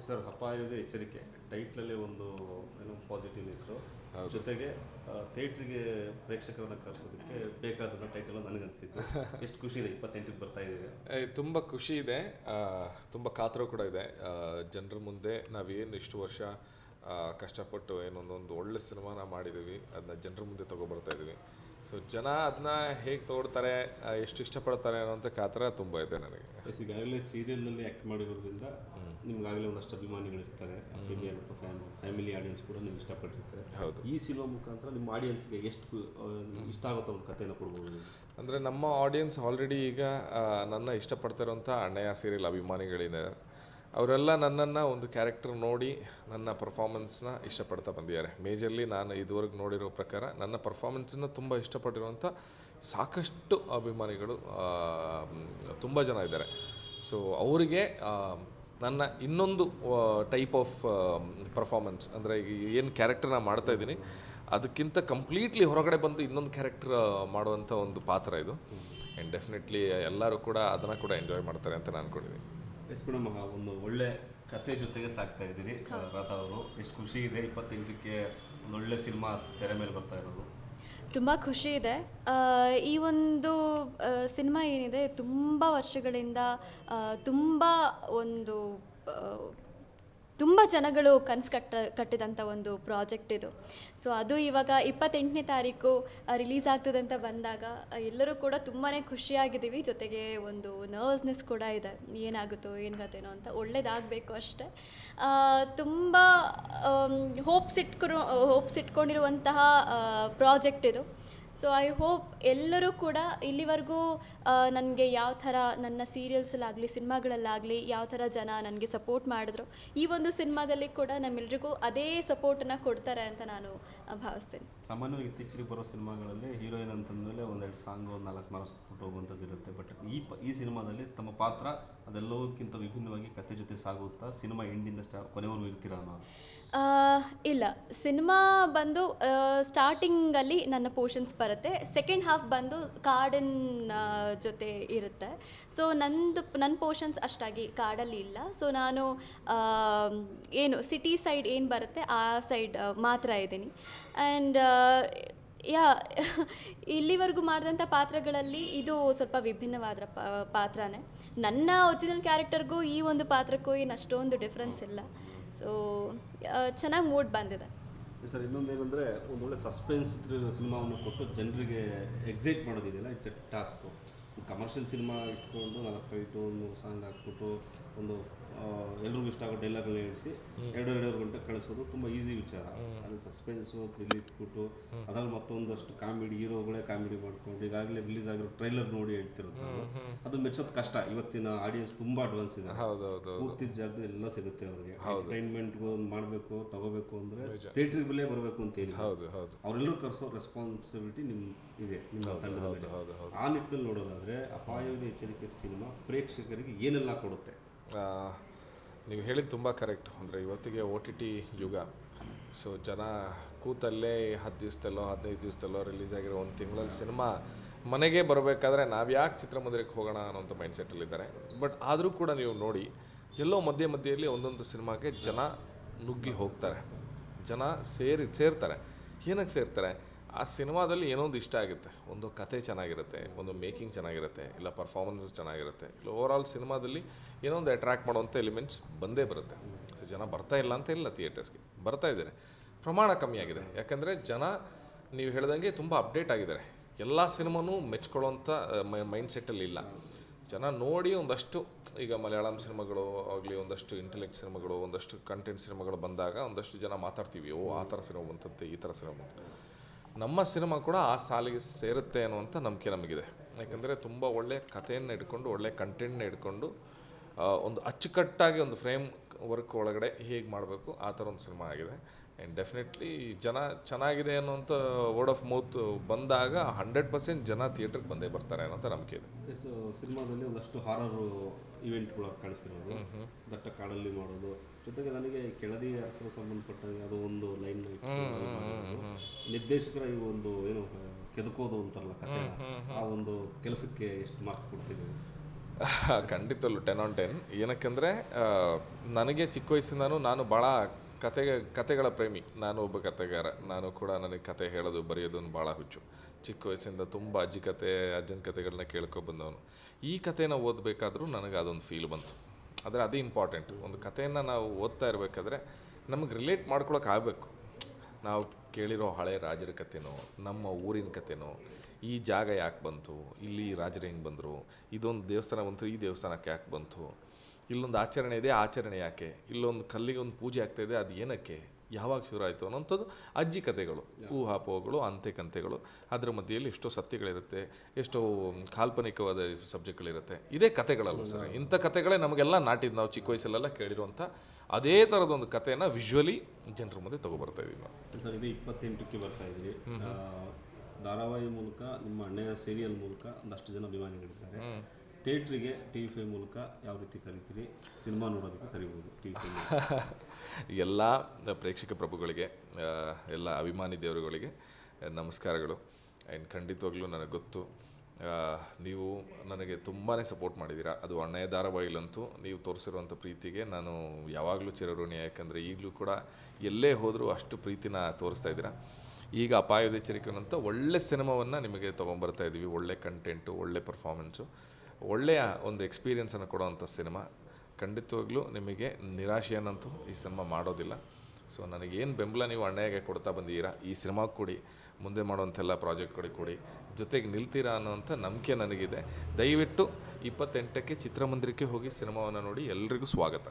Sir ಅಪಾಯದ ಎಚ್ಚರಿಕೆ ಟೈಟ್ಲಲ್ಲಿ ಒಂದು ಏನೋ ಪಾಸಿಟಿವ್ನೆಸ್ಸು ಜೊತೆಗೆ ಥಿಯೇಟ್ರಿಗೆ ಪ್ರೇಕ್ಷಕರನ್ನ ಕರೆಸೋದಕ್ಕೆ ಬೇಕಾದ ಟೈಟಲ್ ನನಗನ್ಸಿತ್ತು. ಎಷ್ಟು ಖುಷಿ ಇದೆ 28ಕ್ಕೆ ಬರ್ತಾ ಇದೆ. ತುಂಬ ಖುಷಿ ಇದೆ, ತುಂಬ ಕಾತರ ಕೂಡ ಇದೆ. ಜನರ ಮುಂದೆ ನಾವೇನು ಇಷ್ಟು ವರ್ಷ ಕಷ್ಟಪಟ್ಟು ಏನೊಂದೊಂದು ಒಳ್ಳೆ ಸಿನಿಮಾನ ಮಾಡಿದ್ದೀವಿ, ಅದನ್ನ ಜನರ ಮುಂದೆ ತೊಗೊಬರ್ತಾ ಇದ್ದೀವಿ. ಸೊ ಜನ ಅದನ್ನ ಹೇಗೆ ತೊಗೊಳ್ತಾರೆ, ಎಷ್ಟು ಇಷ್ಟಪಡ್ತಾರೆ ಅನ್ನೋಂಥ ಕಾತರ ತುಂಬ ಇದೆ ನನಗೆ. ಈಗಾಗಲೇ ಸೀರಿಯಲ್ನಲ್ಲಿ ಆ್ಯಕ್ಟ್ ಮಾಡಿರೋದ್ರಿಂದ ನಿಮ್ಗಾಗಲೇ ಒಂದಷ್ಟು ಅಭಿಮಾನಿಗಳಿರ್ತಾರೆ, ಫಿಮೇಲ್ ಅಥವಾ ಫ್ಯಾಮಿಲಿ ಆಡಿಯನ್ಸ್ ಕೂಡ ನೀವು ಇಷ್ಟಪಟ್ಟಿರ್ತಾರೆ. ಹೌದು. ಈ ಸಿನಿಮಾ ಮುಖಾಂತರ ನಿಮ್ಮ ಆಡಿಯನ್ಸ್ಗೆ ಎಷ್ಟು ಇಷ್ಟ ಆಗುತ್ತೋ ಒಂದು ಕಥೆಯನ್ನು ಕೊಡ್ಬೋದು. ಅಂದರೆ ನಮ್ಮ ಆಡಿಯನ್ಸ್ ಆಲ್ರೆಡಿ ಈಗ ನನ್ನ ಇಷ್ಟಪಡ್ತಿರೋಂಥ ಅಣ್ಣಯ್ಯ ಸೀರಿಯಲ್ ಅಭಿಮಾನಿಗಳಿದ್ದಾರೆ. ಅವರೆಲ್ಲ ನನ್ನನ್ನು ಒಂದು ಕ್ಯಾರೆಕ್ಟರ್ ನೋಡಿ ನನ್ನ ಪರ್ಫಾರ್ಮೆನ್ಸ್ನ ಇಷ್ಟಪಡ್ತಾ ಬಂದಿದ್ದಾರೆ. ಮೇಜರ್ಲಿ ನಾನು ಇದುವರೆಗೆ ನೋಡಿರೋ ಪ್ರಕಾರ ನನ್ನ ಪರ್ಫಾರ್ಮೆನ್ಸನ್ನು ತುಂಬ ಇಷ್ಟಪಟ್ಟಿರುವಂಥ ಸಾಕಷ್ಟು ಅಭಿಮಾನಿಗಳು ತುಂಬ ಜನ ಇದ್ದಾರೆ. ಸೊ ಅವರಿಗೆ ನನ್ನ ಇನ್ನೊಂದು ಟೈಪ್ ಆಫ್ ಪರ್ಫಾರ್ಮೆನ್ಸ್, ಅಂದರೆ ಏನು ಕ್ಯಾರೆಕ್ಟರ್ ನಾನು ಮಾಡ್ತಾಯಿದ್ದೀನಿ ಅದಕ್ಕಿಂತ ಕಂಪ್ಲೀಟ್ಲಿ ಹೊರಗಡೆ ಬಂದು ಇನ್ನೊಂದು ಕ್ಯಾರೆಕ್ಟರ್ ಮಾಡುವಂಥ ಒಂದು ಪಾತ್ರ ಇದು. ಆ್ಯಂಡ್ ಡೆಫಿನೆಟ್ಲಿ ಎಲ್ಲರೂ ಕೂಡ ಅದನ್ನು ಕೂಡ ಎಂಜಾಯ್ ಮಾಡ್ತಾರೆ ಅಂತ ನಾನು ಅಂದ್ಕೊಂಡಿದ್ದೀನಿ. ಎಸ್ ಮೇಡಮ್, ಒಂದು ಒಳ್ಳೆ ಕತೆ ಜೊತೆಗೆ ಸಾಕ್ತಾ ಇದ್ದೀರಿ ರಾಧಾ ಅವರು. ಎಷ್ಟು ಖುಷಿ ಇದೆ 28ಕ್ಕೆ ಒಂದು ಒಳ್ಳೆ ಸಿನಿಮಾ ತೆರೆ ಮೇಲೆ ಬರ್ತಾ ಇರೋದು. ತುಂಬ ಖುಷಿ ಇದೆ. ಈ ಒಂದು ಸಿನಿಮಾ ಏನಿದೆ ತುಂಬ ವರ್ಷಗಳಿಂದ ತುಂಬ ಜನಗಳು ಕನಸು ಕಟ್ಟಿದಂಥ ಒಂದು ಪ್ರಾಜೆಕ್ಟ್ ಇದು. ಸೊ ಅದು ಇವಾಗ 28ನೇ ತಾರೀಕು ರಿಲೀಸ್ ಆಗ್ತದೆ ಅಂತ ಬಂದಾಗ ಎಲ್ಲರೂ ಕೂಡ ತುಂಬಾ ಖುಷಿಯಾಗಿದ್ದೀವಿ. ಜೊತೆಗೆ ಒಂದು ನರ್ವಸ್ನೆಸ್ ಕೂಡ ಇದೆ, ಏನಾಗುತ್ತೋ ಏನು ಕತೆನೋ ಅಂತ. ಒಳ್ಳೇದಾಗಬೇಕು ಅಷ್ಟೇ. ತುಂಬ ಹೋಪ್ಸ್ ಇಟ್ಕೊಂಡಿರುವಂತಹ ಪ್ರಾಜೆಕ್ಟ್ ಇದು. ಸೊ ಐ ಹೋಪ್ ಎಲ್ಲರೂ ಕೂಡ ಇಲ್ಲಿವರೆಗೂ ನನಗೆ ಯಾವ ಥರ ನನ್ನ ಸೀರಿಯಲ್ಸಲ್ಲಾಗಲಿ ಸಿನಿಮಾಗಳಲ್ಲಾಗಲಿ ಯಾವ ಥರ ಜನ ನನಗೆ ಸಪೋರ್ಟ್ ಮಾಡಿದ್ರು, ಈ ಒಂದು ಸಿನಿಮಾದಲ್ಲಿ ಕೂಡ ನಮ್ಮೆಲ್ರಿಗೂ ಅದೇ ಸಪೋರ್ಟನ್ನು ಕೊಡ್ತಾರೆ ಅಂತ ನಾನು ಭಾವಿಸ್ತೇನೆ. ಸಾಮಾನ್ಯವಾಗಿ ಇತ್ತೀಚೆಗೆ ಬರೋ ಸಿನಿಮಾಗಳಲ್ಲಿ ಹೀರೋಯಿನ್ ಅಂತಂದಮೇಲೆ ಒಂದೆರಡು ಸಾಂಗ್, ಒಂದು 4 ಮಾರ್ಕ್ಸ್ ಹೋಗುವಂಥದ್ದು ಇರುತ್ತೆ. ಬಟ್ ಈ ಸಿನಿಮಾದಲ್ಲಿ ತಮ್ಮ ಪಾತ್ರ ಅದೆಲ್ಲವಕ್ಕಿಂತ ವಿಭಿನ್ನವಾಗಿ ಕತೆ ಜೊತೆ ಸಾಗುತ್ತಾ ಸಿನಿಮಾ ಎಂಡಿಂದ ಕೊನೆವರೆಗೂ ಇರ್ತೀರಾ ಅನ್ನೋ? ಇಲ್ಲ, ಸಿನಿಮಾ ಬಂದು ಸ್ಟಾರ್ಟಿಂಗಲ್ಲಿ ನನ್ನ ಪೋರ್ಷನ್ಸ್ ಬರುತ್ತೆ, ಸೆಕೆಂಡ್ ಹಾಫ್ ಬಂದು ಕಾಡಿನ ಜೊತೆ ಇರುತ್ತೆ. ಸೊ ನನ್ನ ಪೋರ್ಷನ್ಸ್ ಅಷ್ಟಾಗಿ ಕಾಡಲ್ಲಿ ಇಲ್ಲ. ಸೊ ನಾನು ಏನು ಸಿಟಿ ಸೈಡ್ ಏನು ಬರುತ್ತೆ ಆ ಸೈಡ್ ಮಾತ್ರ ಇದ್ದೀನಿ. ಆ್ಯಂಡ್ ಇಲ್ಲಿವರೆಗೂ ಮಾಡಿದಂಥ ಪಾತ್ರಗಳಲ್ಲಿ ಇದು ಸ್ವಲ್ಪ ವಿಭಿನ್ನವಾದ ಪಾತ್ರನೇ. ನನ್ನ ಒರಿಜಿನಲ್ ಕ್ಯಾರೆಕ್ಟರ್ಗೂ ಈ ಒಂದು ಪಾತ್ರಕ್ಕೂ ಏನು ಅಷ್ಟೊಂದು ಡಿಫ್ರೆನ್ಸ್ ಇಲ್ಲ. ಸೊ ಚೆನ್ನಾಗಿ ಮೂಡ್ ಬಂದಿದೆ ಸರ್. ಇನ್ನೊಂದೇನೆಂದರೆ ಒಂದೊಳ್ಳೆ ಸಸ್ಪೆನ್ಸ್ ಸಿನಿಮಾವನ್ನು ಕೊಟ್ಟು ಜನರಿಗೆ ಎಕ್ಸೈಟ್ ಮಾಡೋದಿದೆಯಲ್ಲ, it's a task. Commercial cinema ಇಟ್ಕೊಂಡು 4 ಫೈಟು 3 ಸಾಂಗ್ ಹಾಕ್ಬಿಟ್ಟು ಒಂದು ಎಲ್ರಿಗೂ ಇಷ್ಟ ಆಗೋ ಡೈಲಾಗ್ಗಳನ್ನ ಹೇಳಿಸಿ 2.5 ಗಂಟೆ ಕಳಿಸೋದು ತುಂಬ ಈಸಿ ವಿಚಾರ. ಅದು ಸಸ್ಪೆನ್ಸು ಥ್ರಿಲ್ ಇಟ್ಬಿಟ್ಟು ಅದ್ರಲ್ಲಿ ಮತ್ತೊಂದಷ್ಟು ಕಾಮಿಡಿ, ಹೀರೋಗಳೇ ಕಾಮಿಡಿ ಮಾಡ್ಕೊಂಡು ಈಗಾಗಲೇ ರಿಲೀಸ್ ಆಗಿರೋ ಟ್ರೈಲರ್ ನೋಡಿ ಹೇಳ್ತಿರೋದು ಅದು ಮೆಚ್ಚೋದು ಕಷ್ಟ. ಇವತ್ತಿನ ಆಡಿಯನ್ಸ್ ತುಂಬ ಅಡ್ವಾನ್ಸ್ ಇದೆ. ಕೂತಿದ್ದ ಜಾಗದಲ್ಲಿ ಎಲ್ಲ ಸಿಗುತ್ತೆ ಅವ್ರಿಗೆ. ಎಂಟರ್ಟೈನ್ಮೆಂಟ್ಗೂ ಮಾಡಬೇಕು ತಗೋಬೇಕು ಅಂದರೆ ಥಿಯೇಟ್ರಿಗಳೇ ಬರಬೇಕು ಅಂತ ಹೇಳಿ ಅವರೆಲ್ಲರೂ ಕರೆಸೋ ರೆಸ್ಪಾನ್ಸಿಬಿಲಿಟಿ ಇದೆ ನಿಮ್ಮ ತಂಡದ ಮೇಲೆ. ಆ ನಿಟ್ಟಿನಲ್ಲಿ ನೋಡೋದಾದರೆ ಅಪಾಯದ ಎಚ್ಚರಿಕೆ ಸಿನಿಮಾ ಪ್ರೇಕ್ಷಕರಿಗೆ ಏನೆಲ್ಲ ಕೊಡುತ್ತೆ? ನೀವು ಹೇಳಿದ್ದು ತುಂಬ ಕರೆಕ್ಟ್. ಅಂದರೆ ಇವತ್ತಿಗೆ OTT ಯುಗ. ಸೊ ಜನ ಕೂತಲ್ಲೇ 10 ದಿವಸದಲ್ಲೋ 15 ದಿವಸದಲ್ಲೋ ರಿಲೀಸ್ ಆಗಿರೋ ಒಂದು ತಿಂಗಳಲ್ಲಿ ಸಿನಿಮಾ ಮನೆಗೆ ಬರಬೇಕಾದ್ರೆ ನಾವು ಯಾಕೆ ಚಿತ್ರಮಂದಿರಕ್ಕೆ ಹೋಗೋಣ ಅನ್ನೋಂಥ ಮೈಂಡ್ಸೆಟ್ಟಲ್ಲಿದ್ದಾರೆ. ಬಟ್ ಆದರೂ ಕೂಡ ನೀವು ನೋಡಿ, ಎಲ್ಲೋ ಮಧ್ಯೆಯಲ್ಲಿ ಒಂದೊಂದು ಸಿನಿಮಾಗೆ ಜನ ನುಗ್ಗಿ ಹೋಗ್ತಾರೆ, ಜನ ಸೇರ್ತಾರೆ. ಏನಕ್ಕೆ ಸೇರ್ತಾರೆ? ಆ ಸಿನಿಮಾದಲ್ಲಿ ಏನೋ ಒಂದು ಇಷ್ಟ ಆಗುತ್ತೆ, ಒಂದು ಕತೆ ಚೆನ್ನಾಗಿರುತ್ತೆ, ಒಂದು ಮೇಕಿಂಗ್ ಚೆನ್ನಾಗಿರುತ್ತೆ, ಇಲ್ಲ ಪರ್ಫಾರ್ಮೆನ್ಸಸ್ ಚೆನ್ನಾಗಿರುತ್ತೆ, ಇಲ್ಲ ಓವರಾಲ್ ಸಿನಿಮಾದಲ್ಲಿ ಏನೋ ಒಂದು ಅಟ್ರ್ಯಾಕ್ಟ್ ಮಾಡುವಂಥ ಎಲಿಮೆಂಟ್ಸ್ ಬಂದೇ ಬರುತ್ತೆ. ಸೊ ಜನ ಬರ್ತಾ ಇಲ್ಲ ಅಂತ ಇಲ್ಲ, ಥಿಯೇಟರ್ಸ್ಗೆ ಬರ್ತಾ ಇದ್ದಾರೆ, ಪ್ರಮಾಣ ಕಮ್ಮಿ ಆಗಿದೆ. ಯಾಕಂದರೆ ಜನ ನೀವು ಹೇಳ್ದಂಗೆ ತುಂಬ ಅಪ್ಡೇಟ್ ಆಗಿದ್ದಾರೆ. ಎಲ್ಲ ಸಿನಿಮಾನೂ ಮೆಚ್ಕೊಳ್ಳೋಂಥ ಮೈಂಡ್ಸೆಟ್ಟಲ್ಲಿ ಇಲ್ಲ. ಜನ ನೋಡಿ ಒಂದಷ್ಟು ಈಗ ಮಲಯಾಳಂ ಸಿನಿಮಾಗಳು ಆಗಲಿ, ಒಂದಷ್ಟು ಇಂಟೆಲೆಕ್ಟ್ ಸಿನಿಮಾಗಳು, ಒಂದಷ್ಟು ಕಂಟೆಂಟ್ ಸಿನಿಮಾಗಳು ಬಂದಾಗ ಒಂದಷ್ಟು ಜನ ಮಾತಾಡ್ತೀವಿ, ಆ ಥರ ಸಿನಿಮಾ ಬಂತಂತೆ, ಈ ಥರ ಸಿನಿಮಾ ಬಂತು. ನಮ್ಮ ಸಿನಿಮಾ ಕೂಡ ಆ ಸಾಲಿಗೆ ಸೇರುತ್ತೆ ಅನ್ನುವಂಥ ನಂಬಿಕೆ ನಮಗಿದೆ. ಯಾಕಂದರೆ ತುಂಬ ಒಳ್ಳೆಯ ಕಥೆಯನ್ನು ಇಟ್ಕೊಂಡು, ಒಳ್ಳೆಯ ಕಂಟೆಂಟ್ನ ಇಟ್ಕೊಂಡು, ಒಂದು ಅಚ್ಚುಕಟ್ಟಾಗಿ ಒಂದು ಫ್ರೇಮ್ ವರ್ಕ್ ಒಳಗಡೆ ಹೇಗೆ ಮಾಡಬೇಕು ಆ ಥರ ಒಂದು ಸಿನಿಮಾ ಆಗಿದೆ. ಆ್ಯಂಡ್ ಡೆಫಿನೆಟ್ಲಿ ಜನ ಚೆನ್ನಾಗಿದೆ ಅನ್ನೋಂಥ ವರ್ಡ್ ಆಫ್ ಮೌತ್ ಬಂದಾಗ 100% ಜನ ಥಿಯೇಟ್ರಿಗೆ ಬಂದೇ ಬರ್ತಾರೆ ಅನ್ನೋಂಥ ನಂಬಿಕೆ ಇದೆ. ಸೊ ಸಿನಿಮಾದಲ್ಲಿ ಒಂದಷ್ಟು ಹಾರರ್ ಇವೆಂಟ್ಗಳು ಕಾಣಿಸ್ತಿರೋದು, ದಟ್ಟ ಕಾಡಲ್ಲಿ ಮಾಡೋದು, ಜೊತೆಗೆ ನನಗೆ ಕೆಳದಿ ಅರಸರ ಸಂಬಂಧಪಟ್ಟಂಗೆ ಅದು ಒಂದು ಲೈನ್ ನಿರ್ದೇಶಕರ ಈ ಒಂದು ಏನು ಕೆದಕೋದು ಅಂತಾರಲ್ಲ ಕಥೆ, ಆ ಒಂದು ಕೆಲಸಕ್ಕೆ ಎಷ್ಟು ಮಾರ್ಕ್ಸ್ ಕೊಡ್ತಿದ್ದೀವಿ? ಖಂಡಿತಲ್ಲೂ 10 on 10. ಏನಕ್ಕೆಂದರೆ ನನಗೆ ಚಿಕ್ಕ ವಯಸ್ಸಿಂದನೂ ನಾನು ಭಾಳ ಕತೆಗಳ ಪ್ರೇಮಿ. ನಾನು ಒಬ್ಬ ಕತೆಗಾರ. ನಾನು ಕೂಡ ನನಗೆ ಕತೆ ಹೇಳೋದು ಬರೆಯೋದು ಭಾಳ ಹುಚ್ಚು. ಚಿಕ್ಕ ವಯಸ್ಸಿಂದ ತುಂಬ ಅಜ್ಜಿ ಕತೆ ಅಜ್ಜನ ಕತೆಗಳನ್ನ ಕೇಳ್ಕೊಬಂದವನು. ಈ ಕಥೆನ ಓದಬೇಕಾದ್ರೂ ನನಗೆ ಅದೊಂದು ಫೀಲ್ ಬಂತು. ಆದರೆ ಅದೇ ಇಂಪಾರ್ಟೆಂಟ್. ಒಂದು ಕಥೆಯನ್ನು ನಾವು ಓದ್ತಾ ಇರಬೇಕಾದ್ರೆ ನಮಗೆ ರಿಲೇಟ್ ಮಾಡ್ಕೊಳಕ್ಕೆ ಆಗಬೇಕು. ನಾವು ಕೇಳಿರೋ ಹಳೆ ರಾಜರ ಕಥೆನೋ, ನಮ್ಮ ಊರಿನ ಕಥೆನೋ, ಈ ಜಾಗ ಯಾಕೆ ಬಂತು, ಇಲ್ಲಿ ರಾಜರು ಹೆಂಗೆ ಬಂದರು, ಇದೊಂದು ದೇವಸ್ಥಾನ ಬಂತು, ಈ ದೇವಸ್ಥಾನಕ್ಕೆ ಯಾಕೆ ಬಂತು, ಇಲ್ಲೊಂದು ಆಚರಣೆ ಇದೆ, ಆಚರಣೆ ಯಾಕೆ, ಇಲ್ಲೊಂದು ಕಲ್ಲಿಗೆ ಒಂದು ಪೂಜೆ ಆಗ್ತಾಯಿದೆ, ಅದು ಏನಕ್ಕೆ, ಯಾವಾಗ ಶುರು ಆಯಿತು ಅನ್ನೋಂಥದ್ದು ಅಜ್ಜಿ ಕಥೆಗಳು, ಊಹಾಪೋಹಗಳು, ಅಂತೆ ಕಂತೆಗಳು. ಅದರ ಮಧ್ಯೆಯಲ್ಲಿ ಎಷ್ಟೋ ಸತ್ಯಗಳಿರುತ್ತೆ, ಎಷ್ಟೋ ಕಾಲ್ಪನಿಕವಾದ ಸಬ್ಜೆಕ್ಟ್ಗಳಿರುತ್ತೆ. ಇದೇ ಕಥೆಗಳಲ್ಲ ಸರ್. ಇಂಥ ಕಥೆಗಳೇ ನಮಗೆಲ್ಲ ನಾಟಿದ್ದು. ನಾವು ಚಿಕ್ಕ ವಯಸ್ಸಲ್ಲೆಲ್ಲ ಕೇಳಿರುವಂಥ ಅದೇ ಥರದೊಂದು ಕಥೆಯನ್ನು ವಿಜುವಲಿ ಜನರ ಮುಂದೆ ತೊಗೊಬರ್ತಾ ಇದ್ದೀವಿ ನಾವು. ಸರ್, ಇದು 28ಕ್ಕೆ ಬರ್ತಾ ಇದ್ದೀವಿ. ಧಾರಾವಾಹಿ ಮೂಲಕ, ನಿಮ್ಮ ಅಣ್ಣಯ್ಯ ಸೀರಿಯಲ್ ಮೂಲಕ ಒಂದಷ್ಟು ಜನ ಅಭಿಮಾನಿಗಳಿದ್ದಾರೆ. ಥಿಯೇಟ್ರಿಗೆ TV5 ಮೂಲಕ ಯಾವ ರೀತಿ ಕರಿತೀರಿ? ಸಿನಿಮಾ ನೋಡೋದಕ್ಕೆ ಕರಿಬೋದು TV5? ಎಲ್ಲ ಪ್ರೇಕ್ಷಕ ಪ್ರಭುಗಳಿಗೆ, ಎಲ್ಲ ಅಭಿಮಾನಿ ದೇವರುಗಳಿಗೆ ನಮಸ್ಕಾರಗಳು. ಆ್ಯಂಡ್ ಖಂಡಿತವಾಗ್ಲೂ ನನಗೆ ಗೊತ್ತು, ನೀವು ನನಗೆ ತುಂಬಾ ಸಪೋರ್ಟ್ ಮಾಡಿದ್ದೀರಾ. ಅದು ಅಣ್ಣಯ್ಯ ಧಾರಾವಾಹಿಲಂತೂ ನೀವು ತೋರಿಸಿರುವಂಥ ಪ್ರೀತಿಗೆ ನಾನು ಯಾವಾಗಲೂ ಚಿರಋಣಿ. ಯಾಕಂದರೆ ಈಗಲೂ ಕೂಡ ಎಲ್ಲೇ ಹೋದರೂ ಅಷ್ಟು ಪ್ರೀತಿನ ತೋರಿಸ್ತಾ ಇದ್ದೀರಾ. ಈಗ ಅಪಾಯದ ಎಚ್ಚರಿಕೆನಂತ ಒಳ್ಳೆ ಸಿನಿಮಾವನ್ನು ನಿಮಗೆ ತೊಗೊಂಬರ್ತಾ ಇದ್ದೀವಿ. ಒಳ್ಳೆ ಕಂಟೆಂಟು, ಒಳ್ಳೆ ಪರ್ಫಾರ್ಮೆನ್ಸು, ಒಳ್ಳೆಯ ಒಂದು ಎಕ್ಸ್ಪೀರಿಯೆನ್ಸನ್ನು ಕೊಡೋವಂಥ ಸಿನಿಮಾ. ಖಂಡಿತವಾಗ್ಲೂ ನಿಮಗೆ ನಿರಾಶೆಯನ್ನಂತೂ ಈ ಸಿನಿಮಾ ಮಾಡೋದಿಲ್ಲ. ಸೊ ನನಗೇನು ಬೆಂಬಲ ನೀವು ಅಣ್ಣಯ್ಯಗೆ ಕೊಡ್ತಾ ಬಂದಿದ್ದೀರಾ, ಈ ಸಿನಿಮಾಗೆ ಕೊಡಿ, ಮುಂದೆ ಮಾಡುವಂಥೆಲ್ಲ ಪ್ರಾಜೆಕ್ಟ್ಗಳಿಗೆ ಕೊಡಿ, ಜೊತೆಗೆ ನಿಲ್ತೀರಾ ಅನ್ನೋವಂಥ ನಂಬಿಕೆ ನನಗಿದೆ. ದಯವಿಟ್ಟು 28ಕ್ಕೆ ಚಿತ್ರಮಂದಿರಕ್ಕೆ ಹೋಗಿ ಸಿನಿಮಾವನ್ನು ನೋಡಿ. ಎಲ್ರಿಗೂ ಸ್ವಾಗತ.